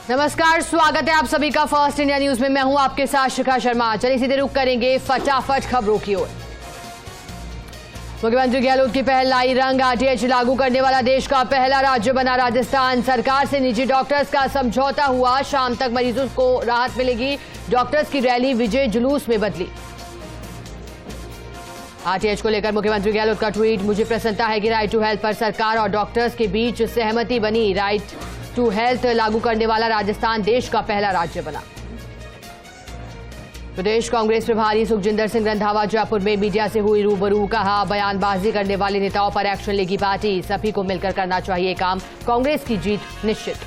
नमस्कार, स्वागत है आप सभी का फर्स्ट इंडिया न्यूज में। मैं हूं आपके साथ शिखा शर्मा। चलिए सीधे रुख करेंगे फटाफट खबरों की ओर। मुख्यमंत्री गहलोत की पहल लाई रंग। आरटीएच लागू करने वाला देश का पहला राज्य बना राजस्थान। सरकार से निजी डॉक्टर्स का समझौता हुआ। शाम तक मरीजों को राहत मिलेगी। डॉक्टर्स की रैली विजय जुलूस में बदली। आरटीएच को लेकर मुख्यमंत्री गहलोत का ट्वीट। मुझे प्रसन्नता है कि राइट टू हेल्थ पर सरकार और डॉक्टर्स के बीच सहमति बनी। राइट टू हेल्थ लागू करने वाला राजस्थान देश का पहला राज्य बना। प्रदेश कांग्रेस प्रभारी सुखजिंदर सिंह रंधावा जयपुर में मीडिया से हुई रूबरू। कहा, बयानबाजी करने वाले नेताओं पर एक्शन लेगी पार्टी। सभी को मिलकर करना चाहिए काम। कांग्रेस की जीत निश्चित।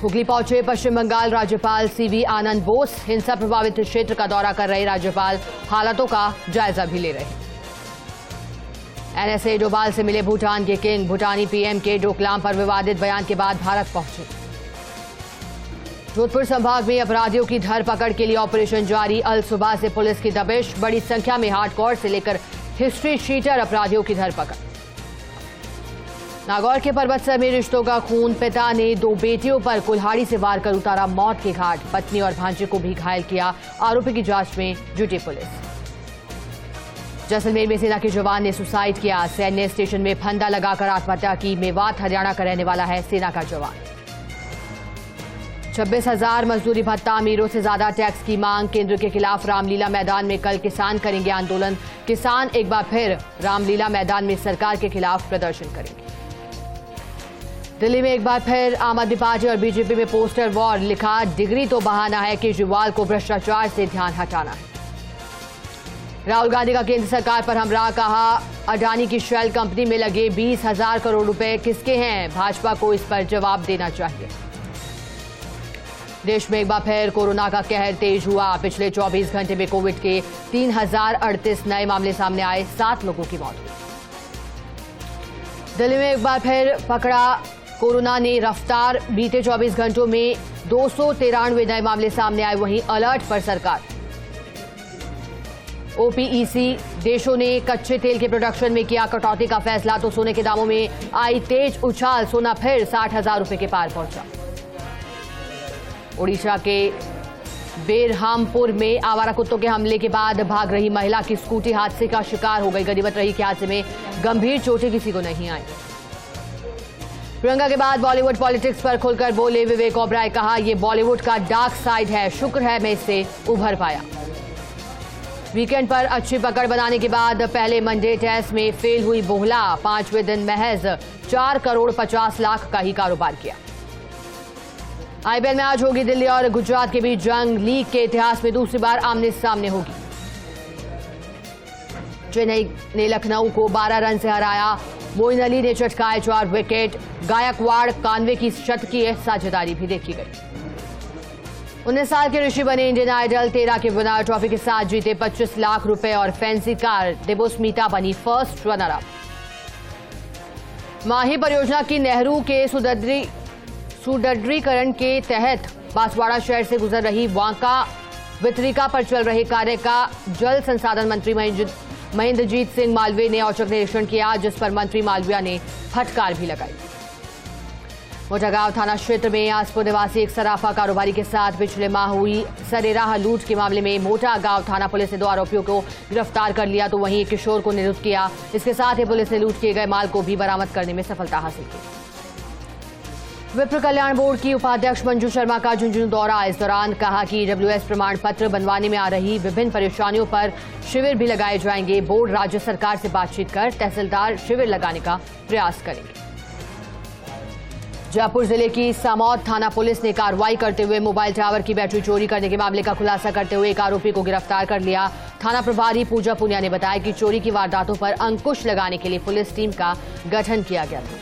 हुगली पहुंचे पश्चिम बंगाल राज्यपाल सीवी आनंद बोस। हिंसा प्रभावित क्षेत्र का दौरा कर रहे राज्यपाल हालातों का जायजा भी ले रहे। एनएसए डोभाल से मिले भूटान के किंग। भूटानी पीएम के डोकलाम पर विवादित बयान के बाद भारत पहुंचे। जोधपुर संभाग में अपराधियों की धरपकड़ के लिए ऑपरेशन जारी। अल सुबह से पुलिस की दबिश। बड़ी संख्या में हार्डकोर से लेकर हिस्ट्री शीटर अपराधियों की धरपकड़। नागौर के पर्वतसर में रिश्तों का खून। पिता ने 2 बेटियों पर कुल्हाड़ी से वार कर उतारा मौत के घाट। पत्नी और भांजे को भी घायल किया। आरोपी की जांच में जुटी पुलिस। जैसलमेर में सेना के जवान ने सुसाइड किया। सैन्य स्टेशन में फंदा लगाकर आत्महत्या की। मेवात हरियाणा का रहने वाला है सेना का जवान। 26,000 मजदूरी भत्ता। अमीरों से ज्यादा टैक्स की मांग। केंद्र के खिलाफ रामलीला मैदान में कल किसान करेंगे आंदोलन। किसान एक बार फिर रामलीला मैदान में सरकार के खिलाफ प्रदर्शन करेंगे। दिल्ली में एक बार फिर आम आदमी पार्टी और बीजेपी में पोस्टर वॉर। लिखा, डिग्री तो बहाना है, केजरीवाल को भ्रष्टाचार से ध्यान हटाना है। राहुल गांधी का केंद्र सरकार पर हमला। कहा, अडानी की शेल कंपनी में लगे 20,000 करोड़ रुपए किसके हैं? भाजपा को इस पर जवाब देना चाहिए। देश में एक बार फिर कोरोना का कहर तेज हुआ। पिछले 24 घंटे में कोविड के 3,038 नए मामले सामने आए। 7 लोगों की मौत हुई। दिल्ली में एक बार फिर पकड़ा कोरोना ने रफ्तार। बीते 24 घंटों में 293 नए मामले सामने आए। वहीं अलर्ट पर सरकार। ओपीईसी देशों ने कच्चे तेल के प्रोडक्शन में किया कटौती का फैसला। तो सोने के दामों में आई तेज उछाल। सोना फिर 60,000 रुपए के पार पहुंचा। ओडिशा के बेरहामपुर में आवारा कुत्तों के हमले के बाद भाग रही महिला की स्कूटी हादसे का शिकार हो गई। गनीमत रही कि हादसे में गंभीर चोटें किसी को नहीं आई। प्रियंका के बाद बॉलीवुड पॉलिटिक्स पर खुलकर बोले विवेक ओबराय। कहा, यह बॉलीवुड का डार्क साइड है। शुक्र है मैं इससे उभर पाया। वीकेंड पर अच्छी पकड़ बनाने के बाद पहले वनडे टेस्ट में फेल हुई बोहला। 5वें दिन महज 4 करोड़ 50 लाख का ही कारोबार किया। आईपीएल में आज होगी दिल्ली और गुजरात के बीच जंग। लीग के इतिहास में दूसरी बार आमने सामने होगी। चेन्नई ने लखनऊ को 12 रन से हराया। मोइन अली ने चटकाए 4 विकेट। गायकवाड़ कानवे की शतकीय साझेदारी भी देखी गई। 19 साल के ऋषि बने इंडियन आइडल। 13 के विनर ट्रॉफी के साथ जीते 25 लाख रुपए और फैंसी कार। देबोस्मिता बनी फर्स्ट रनर अप। माही परियोजना की नेहरू के सुदृढ़ीकरण के तहत बांसवाड़ा शहर से गुजर रही वांका वितरिका पर चल रहे कार्य का जल संसाधन मंत्री महेंद्रजीत सिंह मालवीय ने औचक निरीक्षण किया, जिस पर मंत्री मालवीय ने फटकार भी लगाई। मोटागांव थाना क्षेत्र में आसपुर निवासी एक सराफा कारोबारी के साथ पिछले माह हुई सरेराह लूट के मामले में मोटागांव थाना पुलिस ने 2 आरोपियों को गिरफ्तार कर लिया। तो वहीं एक किशोर को निरुद्ध किया। इसके साथ ही पुलिस ने लूट किए गए माल को भी बरामद करने में सफलता हासिल की। विप्र कल्याण बोर्ड की उपाध्यक्ष मंजू शर्मा का झुंझुनू दौरा। इस दौरान कहा कि ईडब्ल्यूएस प्रमाण पत्र बनवाने में आ रही विभिन्न परेशानियों पर शिविर भी लगाए जाएंगे। बोर्ड राज्य सरकार से बातचीत कर तहसीलदार शिविर लगाने का प्रयास करेंगे। जयपुर जिले की सामौद थाना पुलिस ने कार्रवाई करते हुए मोबाइल टावर की बैटरी चोरी करने के मामले का खुलासा करते हुए एक आरोपी को गिरफ्तार कर लिया। थाना प्रभारी पूजा पुनिया ने बताया कि चोरी की वारदातों पर अंकुश लगाने के लिए पुलिस टीम का गठन किया गया था।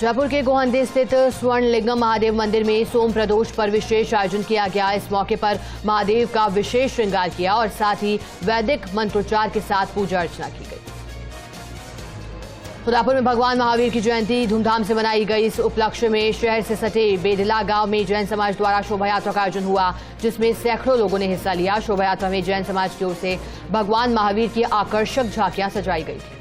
जयपुर के गोहंदे स्थित स्वर्णलिंगम महादेव मंदिर में सोम प्रदोष पर विशेष आयोजन किया गया। इस मौके पर महादेव का विशेष श्रृंगार किया और साथ ही वैदिक मंत्रोच्चार के साथ पूजा अर्चना की गई। खुदापुर में भगवान महावीर की जयंती धूमधाम से मनाई गई। इस उपलक्ष्य में शहर से सटे बेडला गांव में जैन समाज द्वारा शोभा यात्रा का आयोजन हुआ, जिसमें सैकड़ों लोगों ने हिस्सा लिया। शोभा यात्रा में जैन समाज की ओर से भगवान महावीर की आकर्षक झांकियां सजाई गई थी।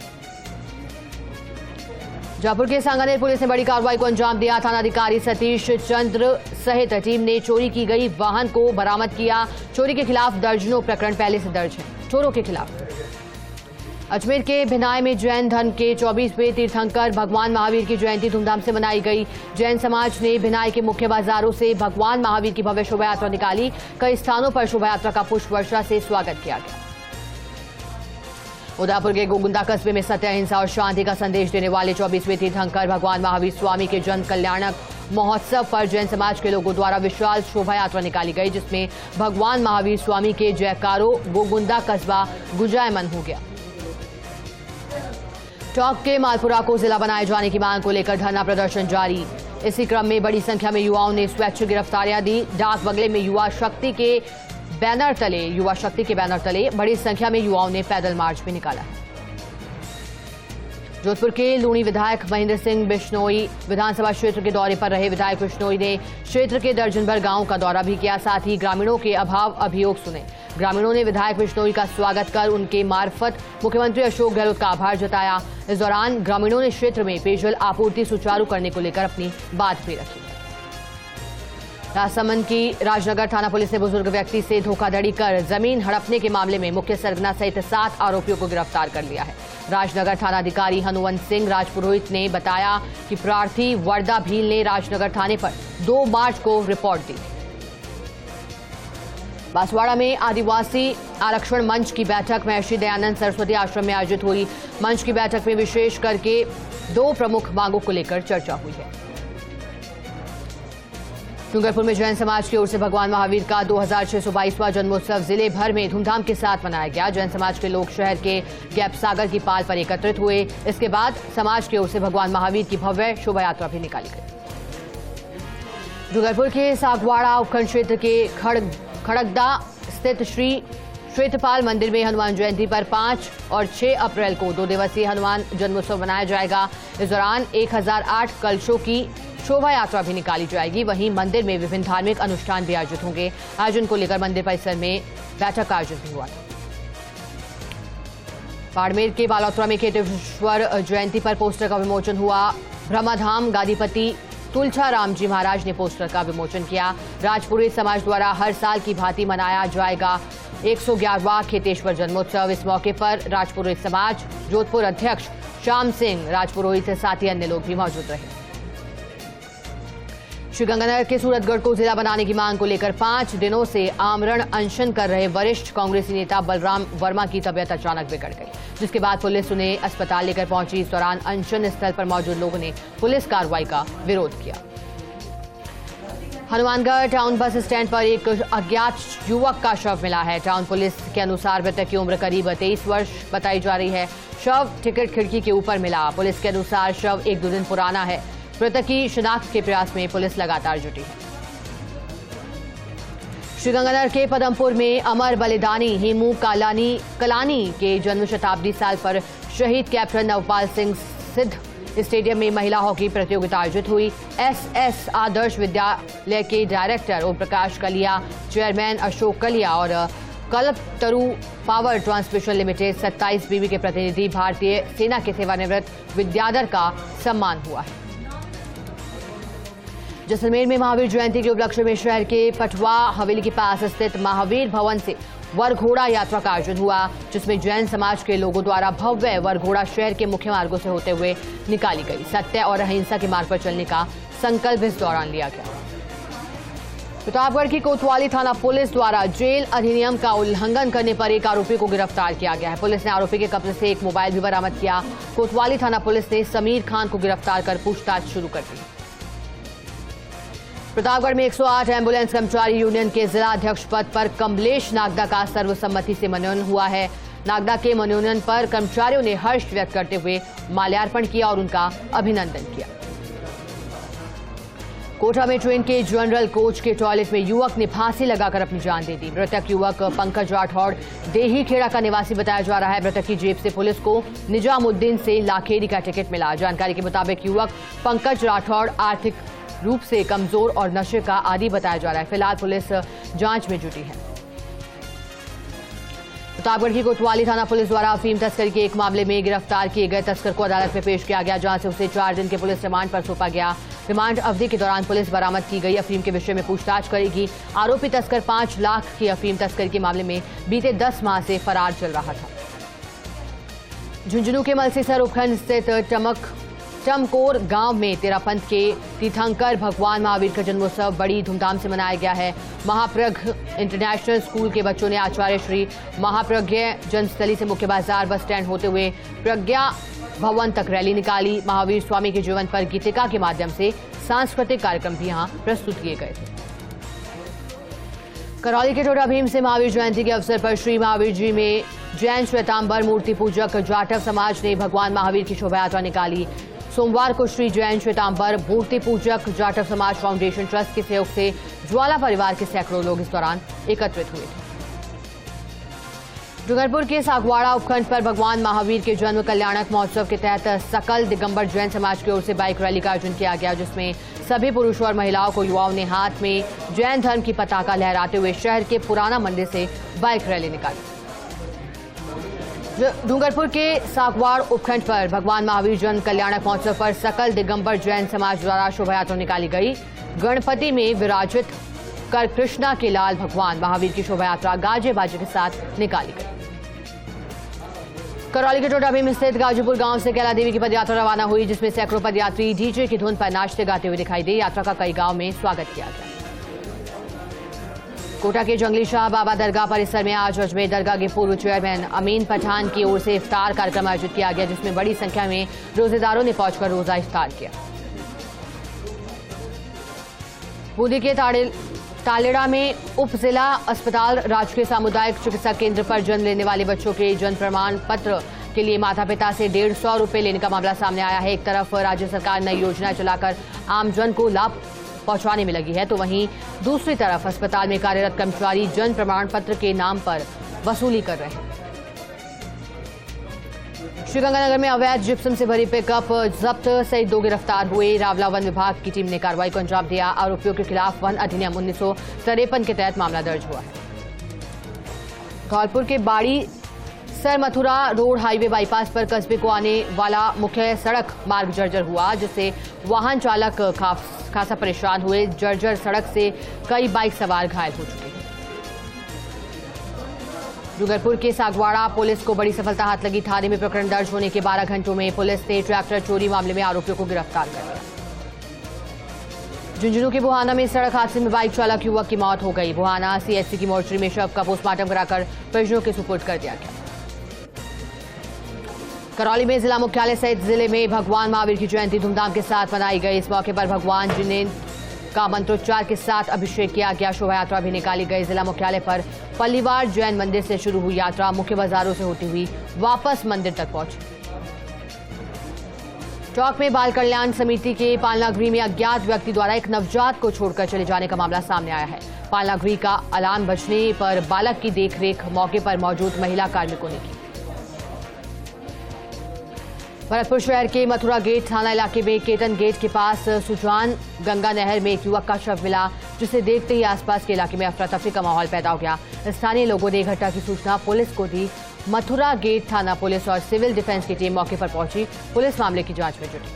जयपुर के सांगानेर पुलिस ने बड़ी कार्रवाई को अंजाम दिया। थानाधिकारी सतीश चंद्र सहित टीम ने चोरी की गई वाहन को बरामद किया। चोरी के खिलाफ दर्जनों प्रकरण पहले से दर्ज हैं चोरों के खिलाफ। अजमेर के भिनाई में जैन धर्म के 24वें तीर्थंकर भगवान महावीर की जयंती धूमधाम से मनाई गई। जैन समाज ने भिनाई के मुख्य बाजारों से भगवान महावीर की भव्य शोभा यात्रा निकाली। कई स्थानों पर शोभा यात्रा का पुष्प वर्षा से स्वागत किया गया। उदयपुर के गोगुंदा कस्बे में सत्य, अहिंसा और शांति का संदेश देने वाले 24वें तीर्थंकर भगवान महावीर स्वामी के जन कल्याणक महोत्सव पर जैन समाज के लोगों द्वारा विशाल शोभा यात्रा निकाली गई, जिसमें भगवान महावीर स्वामी के जयकारों गोगुंदा कस्बा गुंजायमान हो गया। टोंक के मालपुरा को जिला बनाए जाने की मांग को लेकर धरना प्रदर्शन जारी। इसी क्रम में बड़ी संख्या में युवाओं ने स्वैच्छिक गिरफ्तारियां दी। डाक बंगले में युवा शक्ति के बैनर तले बड़ी संख्या में युवाओं ने पैदल मार्च भी निकाला। जोधपुर के लूणी विधायक महेंद्र सिंह बिश्नोई विधानसभा क्षेत्र के दौरे पर रहे। विधायक बिश्नोई ने क्षेत्र के दर्जन भर गांवों का दौरा भी किया, साथ ही ग्रामीणों के अभियोग सुने। ग्रामीणों ने विधायक बिश्नोई का स्वागत कर उनके मार्फत मुख्यमंत्री अशोक गहलोत का आभार जताया। इस दौरान ग्रामीणों ने क्षेत्र में पेयजल आपूर्ति सुचारू करने को लेकर अपनी बात भी रखी। राजसमंद की राजनगर थाना पुलिस ने बुजुर्ग व्यक्ति से धोखाधड़ी कर जमीन हड़पने के मामले में मुख्य सरगना सहित 7 आरोपियों को गिरफ्तार कर लिया है। राजनगर थानाधिकारी हनुवंत सिंह राजपुरोहित ने बताया कि प्रार्थी वर्दा भील ने राजनगर थाने पर 2 मार्च को रिपोर्ट दी। बांसवाड़ा में आदिवासी आरक्षण मंच की बैठक महर्षि दयानंद सरस्वती आश्रम में आयोजित हुई। मंच की बैठक में विशेष करके 2 प्रमुख मांगों को लेकर चर्चा हुई है। डूंगरपुर में जैन समाज की ओर से भगवान महावीर का 2622वां जन्मोत्सव जिले भर में धूमधाम के साथ मनाया गया। जैन समाज के लोग शहर के गैप सागर की पाल पर एकत्रित हुए। इसके बाद समाज की ओर से भगवान महावीर की भव्य शोभा यात्रा भी निकाली गई। डूंगरपुर के सागवाड़ा उपखंड क्षेत्र के खड़गदा स्थित श्री श्वेतपाल मंदिर में हनुमान जयंती पर 5 और 6 अप्रैल को 2 दिवसीय हनुमान जन्मोत्सव मनाया जाएगा। इस दौरान 1008 कलशों की शोभा यात्रा भी निकाली जाएगी। वहीं मंदिर में विभिन्न धार्मिक अनुष्ठान भी आयोजित होंगे। आयोजन को लेकर मंदिर परिसर में बैठक का आयोजन भी हुआ था। बाड़मेर के बालोतरा में केतेश्वर जयंती पर पोस्टर का विमोचन हुआ। ब्रह्मधाम गादीपति तुलछाराम जी महाराज ने पोस्टर का विमोचन किया। राजपुरोहित समाज द्वारा हर साल की भांति मनाया जाएगा 111वां खेतेश्वर जन्मोत्सव। इस मौके पर राजपुरोहित समाज जोधपुर अध्यक्ष श्याम सिंह राजपुरोहित से साथ ही अन्य लोग भी मौजूद रहे। श्रीगंगानगर के सूरतगढ़ को जिला बनाने की मांग को लेकर 5 दिनों से आमरण अनशन कर रहे वरिष्ठ कांग्रेसी नेता बलराम वर्मा की तबीयत अचानक बिगड़ गई, जिसके बाद पुलिस उन्हें अस्पताल लेकर पहुंची। इस दौरान अनशन स्थल पर मौजूद लोगों ने पुलिस कार्रवाई का विरोध किया। हनुमानगढ़ टाउन बस स्टैंड पर एक अज्ञात युवक का शव मिला है। टाउन पुलिस के अनुसार मृतक की उम्र करीब 23 वर्ष बताई जा रही है। शव टिकट खिड़की के ऊपर मिला। पुलिस के अनुसार शव 1-2 दिन पुराना है। मृतक की शिनाख्त के प्रयास में पुलिस लगातार जुटी है। श्रीगंगानगर के पदमपुर में अमर बलिदानी हेमू कलानी के जन्म शताब्दी साल पर शहीद कैप्टन नवपाल सिंह सिद्ध स्टेडियम में महिला हॉकी प्रतियोगिता आयोजित हुई। एसएस आदर्श विद्यालय के डायरेक्टर ओम प्रकाश कलिया, चेयरमैन अशोक कलिया और कल्पतरु पावर ट्रांसमिशन लिमिटेड 27 बीवी के प्रतिनिधि भारतीय सेना के सेवानिवृत्त विद्याधर का सम्मान हुआ है। जैसलमेर में महावीर जयंती के उपलक्ष्य में शहर के पटवा हवेली के पास स्थित महावीर भवन से वरघोड़ा यात्रा का आयोजन हुआ, जिसमें जैन समाज के लोगों द्वारा भव्य वरघोड़ा शहर के मुख्य मार्गों से होते हुए निकाली गई। सत्य और अहिंसा के मार्ग पर चलने का संकल्प इस दौरान लिया गया। प्रतापगढ़ की कोतवाली थाना पुलिस द्वारा जेल अधिनियम का उल्लंघन करने पर एक आरोपी को गिरफ्तार किया गया है। पुलिस ने आरोपी के कब्जे से एक मोबाइल भी बरामद किया। कोतवाली थाना पुलिस ने समीर खान को गिरफ्तार कर पूछताछ शुरू कर दी। प्रतापगढ़ में 108 एम्बुलेंस कर्मचारी यूनियन के जिला अध्यक्ष पद पर कमलेश नागदा का सर्वसम्मति से मनोनयन हुआ है। नागदा के मनोनयन पर कर्मचारियों ने हर्ष व्यक्त करते हुए माल्यार्पण किया और उनका अभिनंदन किया। कोटा में ट्रेन के जनरल कोच के टॉयलेट में युवक ने फांसी लगाकर अपनी जान दे दी। मृतक युवक पंकज राठौड़ देही खेड़ा का निवासी बताया जा रहा है। मृतक की जेब से पुलिस को निजामुद्दीन से लाखेरी का टिकट मिला। जानकारी के मुताबिक युवक पंकज राठौड़ आर्थिक रूप से कमजोर और नशे का आदी बताया जा रहा है। फिलहाल पुलिस जांच में जुटी है। प्रतापगढ़ की कोतवाली थाना पुलिस द्वारा अफीम तस्करी के एक मामले में गिरफ्तार किए गए तस्कर को अदालत में पेश किया गया, जहां से उसे 4 दिन के पुलिस रिमांड पर सौंपा गया। रिमांड अवधि के दौरान पुलिस बरामद की गई अफीम के विषय में पूछताछ करेगी। आरोपी तस्कर 5 लाख की अफीम तस्करी के मामले में बीते 10 माह से फरार चल रहा था। झुंझुनू के मलसीसर उपखंड स्थित टमकोर गांव में तेरापंथ के तीर्थंकर भगवान महावीर का जन्मोत्सव बड़ी धूमधाम से मनाया गया है। महाप्रज्ञ इंटरनेशनल स्कूल के बच्चों ने आचार्य श्री महाप्रज्ञ जन्मस्थली से मुख्य बाजार बस स्टैंड होते हुए प्रज्ञा भवन तक रैली निकाली। महावीर स्वामी के जीवन पर गीतिका के माध्यम से सांस्कृतिक कार्यक्रम भी यहां प्रस्तुत किए गए थे। करौली के टोडा भीम से महावीर जयंती के अवसर पर श्री महावीर जी में जैन श्वेतांबर मूर्ति पूजक जाटव समाज ने भगवान महावीर की शोभा यात्रा निकाली। सोमवार को श्री जैन श्वेतांबर मूर्ति पूजक जाटव समाज फाउंडेशन ट्रस्ट के सहयोग से ज्वाला परिवार के सैकड़ों लोग इस दौरान एकत्रित हुए थे। डूंगरपुर के सागवाड़ा उपखंड पर भगवान महावीर के जन्म कल्याणक महोत्सव के तहत सकल दिगंबर जैन समाज की ओर से बाइक रैली का आयोजन किया गया, जिसमें सभी पुरुषों और महिलाओं को युवाओं ने हाथ में जैन धर्म की पताका लहराते हुए शहर के पुराना मंदिर से बाइक रैली निकाली। डूंगरपुर के सागवाड़ उपखंड पर भगवान महावीर जन्म कल्याणक महोत्सव पर सकल दिगंबर जैन समाज द्वारा शोभा यात्रा निकाली गई। गणपति में विराजित कर कृष्णा के लाल भगवान महावीर की शोभा यात्रा गाजे बाजे के साथ निकाली गई। करौली के टोडा भीम स्थित गाजीपुर गांव से कैला देवी की पदयात्रा रवाना हुई, जिसमें सैकड़ों पदयात्री डीजे की धुन पर नाचते गाते हुए दिखाई दिए। यात्रा का कई गांव में स्वागत किया गया। कोटा के जंगली शाह बाबा दरगाह परिसर में आज अजमेर दरगाह के पूर्व चेयरमैन अमीन पठान की ओर से इफ्तार कार्यक्रम आयोजित किया गया, जिसमें बड़ी संख्या में रोजेदारों ने पहुंचकर रोजा इफ्तार किया। बूंदी के तालेड़ा में उप जिला अस्पताल राजकीय सामुदायिक चिकित्सा केंद्र पर जन्म लेने वाले बच्चों के जन्म प्रमाण पत्र के लिए माता पिता से 150 रुपये लेने का मामला सामने आया है। एक तरफ राज्य सरकार नई योजना चलाकर आमजन को लाभ पहुंचाने में लगी है, तो वहीं दूसरी तरफ अस्पताल में कार्यरत कर्मचारी जन्म प्रमाण पत्र के नाम पर वसूली कर रहे हैं। श्रीगंगानगर में अवैध जिप्सम से भरी पिकअप जब्त सहित 2 गिरफ्तार हुए। रावला वन विभाग की टीम ने कार्रवाई को अंजाम दिया। आरोपियों के खिलाफ वन अधिनियम 1953 के तहत मामला दर्ज हुआ है। धौलपुर के बाड़ी sir Mathura road highway bypass पर कस्बे को आने वाला मुख्य सड़क मार्ग जर्जर हुआ, जिससे वाहन चालक खासा परेशान हुए। जर्जर सड़क से कई बाइक सवार घायल हो चुके हैं। डूंगरपुर के सागवाड़ा पुलिस को बड़ी सफलता हाथ लगी। थाने में प्रकरण दर्ज होने के 12 घंटों में पुलिस ने ट्रैक्टर चोरी मामले में आरोपियों को गिरफ्तार कर लिया। झुंझुनू के बुहाना में सड़क हादसे में बाइक चालक युवक की मौत हो गई। बुहाना सीएचसी की मोर्चरी में शव का पोस्टमार्टम कराकर परिजनों के सुपुर्द कर दिया गया। करौली में जिला मुख्यालय सहित जिले में भगवान महावीर की जयंती धूमधाम के साथ मनाई गई। इस मौके पर भगवान जिनेन्द्र का मंत्रोच्चार के साथ अभिषेक किया गया। शोभा यात्रा भी निकाली गई। जिला मुख्यालय पर पल्लीवार जैन मंदिर से शुरू हुई यात्रा मुख्य बाजारों से होती हुई वापस मंदिर तक पहुंची। चौक में बाल कल्याण समिति के पालनागृह में अज्ञात व्यक्ति द्वारा एक नवजात को छोड़कर चले जाने का मामला सामने आया है। पालनागृह का अलार्म बजने पर बालक की देखरेख मौके पर मौजूद महिला कार्मिकों ने की। भरतपुर शहर के मथुरा गेट थाना इलाके में केतन गेट के पास सुजान गंगा नहर में एक युवक का शव मिला, जिसे देखते ही आसपास के इलाके में अफरा तफरी का माहौल पैदा हो गया। स्थानीय लोगों ने घटना की सूचना पुलिस को दी। मथुरा गेट थाना पुलिस और सिविल डिफेंस की टीम मौके पर पहुंची। पुलिस मामले की जांच में जुटी।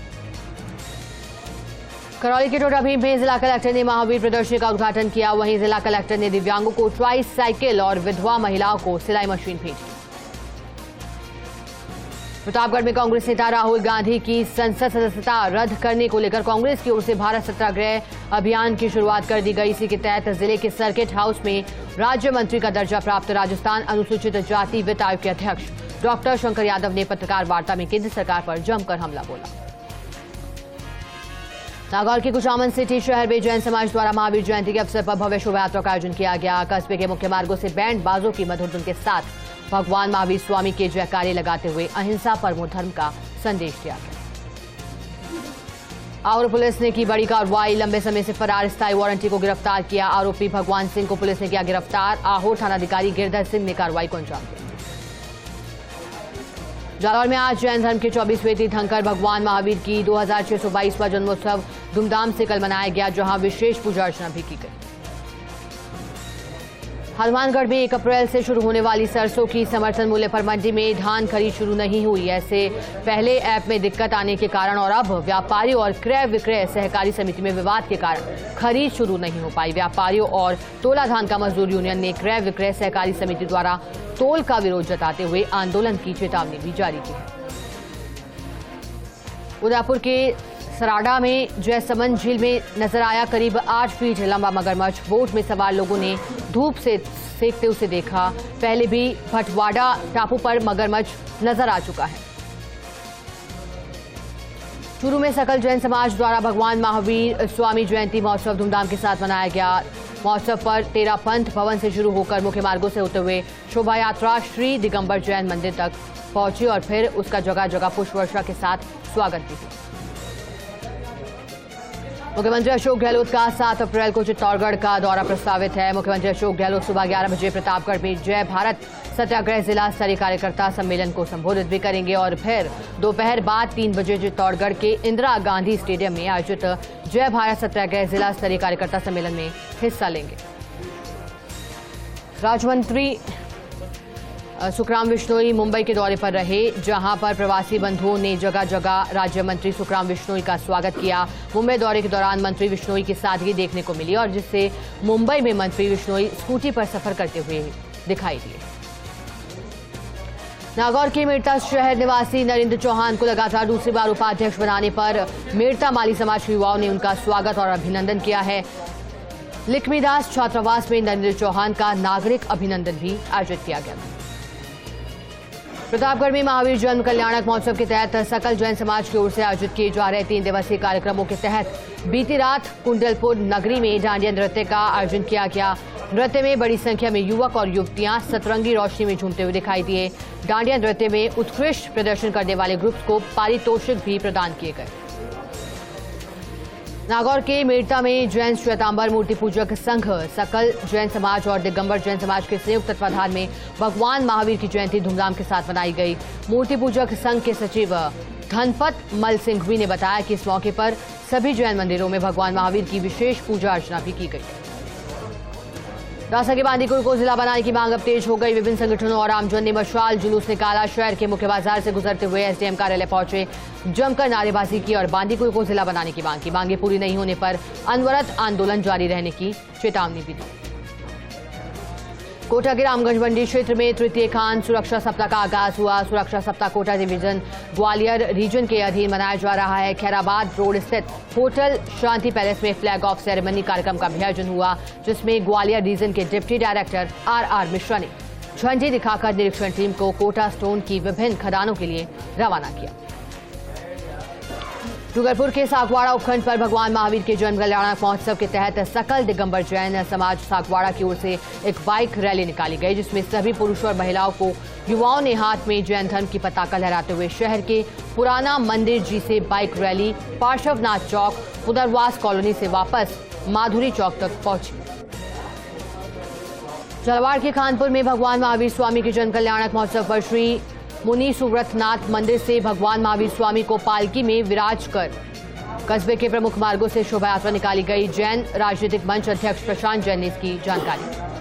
करौली के टोडा भीम में जिला कलेक्टर ने महावीर प्रदर्शनी का उद्घाटन किया। वहीं जिला कलेक्टर ने दिव्यांगों को ट्राइस साइकिल और विधवा महिलाओं को सिलाई मशीन भेजी। प्रतापगढ़ में कांग्रेस नेता राहुल गांधी की संसद सदस्यता रद्द करने को लेकर कांग्रेस की ओर से भारत सत्याग्रह अभियान की शुरुआत कर दी गई। इसी के तहत जिले के सर्किट हाउस में राज्य मंत्री का दर्जा प्राप्त राजस्थान अनुसूचित जाति वित्त आयोग के अध्यक्ष डॉक्टर शंकर यादव ने पत्रकार वार्ता में केंद्र सरकार पर जमकर हमला बोला। नागौर के कुचामन सिटी शहर में जैन समाज द्वारा महावीर जयंती के अवसर पर भव्य शोभा यात्रा का आयोजन किया गया। कस्बे के मुख्य मार्गों से बैंड बाजों की मधुर धुन के साथ भगवान महावीर स्वामी के जयकारे लगाते हुए अहिंसा परमो धर्म का संदेश दिया गया। और पुलिस ने की बड़ी कार्रवाई। लंबे समय से फरार स्थायी वारंटी को गिरफ्तार किया। आरोपी भगवान सिंह को पुलिस ने किया गिरफ्तार। आहोर थानाधिकारी गिरधर सिंह ने कार्रवाई को अंजाम दिया। जालौर में आज जैन धर्म के 24वें तीर्थंकर भगवान महावीर की 2622वां जन्मोत्सव धूमधाम से कल मनाया गया, जहां विशेष पूजा अर्चना भी की गई। हनुमानगढ़ में 1 अप्रैल से शुरू होने वाली सरसों की समर्थन मूल्य पर मंडी में धान खरीद शुरू नहीं हुई। ऐसे पहले ऐप में दिक्कत आने के कारण और अब व्यापारियों और क्रय विक्रय सहकारी समिति में विवाद के कारण खरीद शुरू नहीं हो पाई। व्यापारियों और तोला धान का मजदूर यूनियन ने क्रय विक्रय सहकारी समिति द्वारा तोल का विरोध जताते हुए आंदोलन की चेतावनी भी जारी की है। उदयपुर के सराडा में जयसमंद झील में नजर आया करीब 8 फीट लंबा मगरमच्छ। बोट में सवार लोगों ने धूप से सेकते उसे देखा। पहले भी भटवाड़ा टापू पर मगरमच्छ नजर आ चुका है। चूरू में सकल जैन समाज द्वारा भगवान महावीर स्वामी जयंती महोत्सव धूमधाम के साथ मनाया गया। महोत्सव पर 13 पंथ भवन से शुरू होकर मुख्य मार्गों से होते हुए शोभा यात्रा श्री दिगंबर जैन मंदिर तक पहुंची और फिर उसका जगह जगह पुष्प वर्षा के साथ स्वागत भी हुआ। मुख्यमंत्री अशोक गहलोत का 7 अप्रैल को चित्तौड़गढ़ का दौरा प्रस्तावित है। मुख्यमंत्री अशोक गहलोत सुबह 11 बजे प्रतापगढ़ में जय भारत सत्याग्रह जिला स्तरीय कार्यकर्ता सम्मेलन को संबोधित भी करेंगे और फिर दोपहर बाद 3 बजे चित्तौड़गढ़ के इंदिरा गांधी स्टेडियम में आयोजित जय भारत सत्याग्रह जिला स्तरीय कार्यकर्ता सम्मेलन में हिस्सा लेंगे। राज्य मंत्री सुखराम बिश्नोई मुंबई के दौरे पर रहे, जहां पर प्रवासी बंधुओं ने जगह जगह राज्य मंत्री सुखराम बिश्नोई का स्वागत किया। मुंबई दौरे के दौरान मंत्री बिश्नोई की सादगी देखने को मिली और जिससे मुंबई में मंत्री बिश्नोई स्कूटी पर सफर करते हुए दिखाई दिए। नागौर के मेड़ता शहर निवासी नरेंद्र चौहान को लगातार दूसरी बार उपाध्यक्ष बनाने पर मेड़ता माली समाज के युवाओं ने उनका स्वागत और अभिनंदन किया है। लिखमीदास छात्रावास में नरेंद्र चौहान का नागरिक अभिनंदन भी आयोजित किया गया। प्रतापगढ़ में महावीर जन्म कल्याणक महोत्सव के तहत सकल जैन समाज की ओर से आयोजित किए जा रहे 3 दिवसीय कार्यक्रमों के तहत बीती रात कुंडलपुर नगरी में डांडिया नृत्य का आयोजन किया गया। नृत्य में बड़ी संख्या में युवक और युवतियां सतरंगी रोशनी में झूमते हुए दिखाई दिए। डांडिया नृत्य में उत्कृष्ट प्रदर्शन करने वाले ग्रुप्स को पारितोषिक भी प्रदान किए गए। नागौर के मेड़ता में जैन श्वेतांबर मूर्ति पूजक संघ, सकल जैन समाज और दिगंबर जैन समाज के संयुक्त तत्वाधान में भगवान महावीर की जयंती धूमधाम के साथ मनाई गई। मूर्ति पूजक संघ के सचिव धनपत मल सिंघवी ने बताया कि इस मौके पर सभी जैन मंदिरों में भगवान महावीर की विशेष पूजा अर्चना भी की गई। राजस्थान के बांदीकुई को जिला बनाने की मांग अब तेज हो गई। विभिन्न संगठनों और आमजन ने मशाल जुलूस निकाला। शहर के मुख्य बाजार से गुजरते हुए एसडीएम कार्यालय पहुंचे, जमकर नारेबाजी की और बांदीकुई को जिला बनाने की मांग की। मांगे पूरी नहीं होने पर अनवरत आंदोलन जारी रहने की चेतावनी भी दी। कोटा के रामगंज मंडी क्षेत्र में तृतीय खान सुरक्षा सप्ताह का आगाज हुआ। सुरक्षा सप्ताह कोटा डिवीजन ग्वालियर रीजन के अधीन मनाया जा रहा है। खैराबाद रोड स्थित होटल शांति पैलेस में फ्लैग ऑफ सेरेमनी कार्यक्रम का भी आयोजन हुआ, जिसमें ग्वालियर रीजन के डिप्टी डायरेक्टर आर मिश्रा ने झंडी दिखाकर निरीक्षण टीम को कोटा स्टोन की विभिन्न खदानों के लिए रवाना किया। डूंगरपुर के सागवाड़ा उपखंड पर भगवान महावीर के जन्म कल्याणक महोत्सव के तहत सकल दिगंबर जैन समाज सागवाड़ा की ओर से एक बाइक रैली निकाली गई, जिसमें सभी पुरुषों और महिलाओं को युवाओं ने हाथ में जैन धर्म की पताका लहराते हुए शहर के पुराना मंदिर जी से बाइक रैली पार्श्वनाथ चौक, पुनर्वास कॉलोनी से वापस माधुरी चौक तक पहुंची। झालावाड़ के खानपुर में भगवान महावीर स्वामी के जन्म कल्याणक महोत्सव पर श्री मुनि सुव्रतनाथ मंदिर से भगवान महावीर स्वामी को पालकी में विराज कर कस्बे के प्रमुख मार्गों से शोभा यात्रा निकाली गई। जैन राजनीतिक मंच अध्यक्ष प्रशांत जैन ने इसकी जानकारी दी।